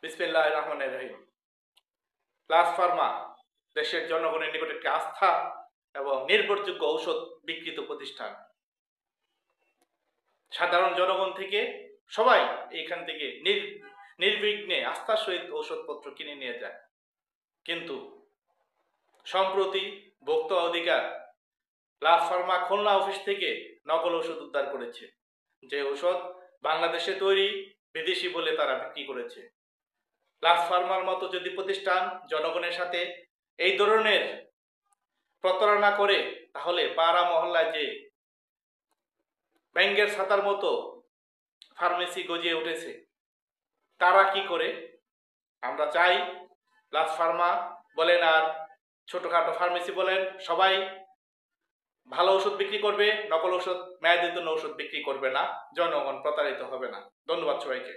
বিসমিল্লাহির রহমানির রহিম। Plus Pharma দেশের জনগণের নিকট একটি আস্থা এবং নির্ভরযোগ্য ঔষধ বিক্রিত প্রতিষ্ঠান। সাধারণ জনগণ থেকে সবাই এইখান থেকে নির্বিঘ্নে আস্থার সহিত ঔষধপত্র কিনে নিয়ে যায়। কিন্তু সম্প্রতি ভোক্তা অধিকার প্লাস ফার্মা খুলনা অফিস থেকে নকল ওষুধ উদ্ধার করেছে, যে ঔষধ বাংলাদেশে তৈরি, বিদেশি বলে তারা বিক্রি করেছে। প্লাস ফার্মার মতো যদি প্রতিষ্ঠান জনগণের সাথে এই ধরনের প্রতারণা করে, তাহলে পাড়া মহল্লায় যে ব্যাঙ্গের ছাতার মতো ফার্মেসি গজিয়ে উঠেছে, তারা কি করে? আমরা চাই প্লাস ফার্মা বলেন আর ছোটখাটো ফার্মেসি বলেন, সবাই ভালো ওষুধ বিক্রি করবে, নকল ওষুধ, মেয়াদোত্তীর্ণ ওষুধ বিক্রি করবে না। জনগণ প্রতারিত হবে না। ধন্যবাদ সবাইকে।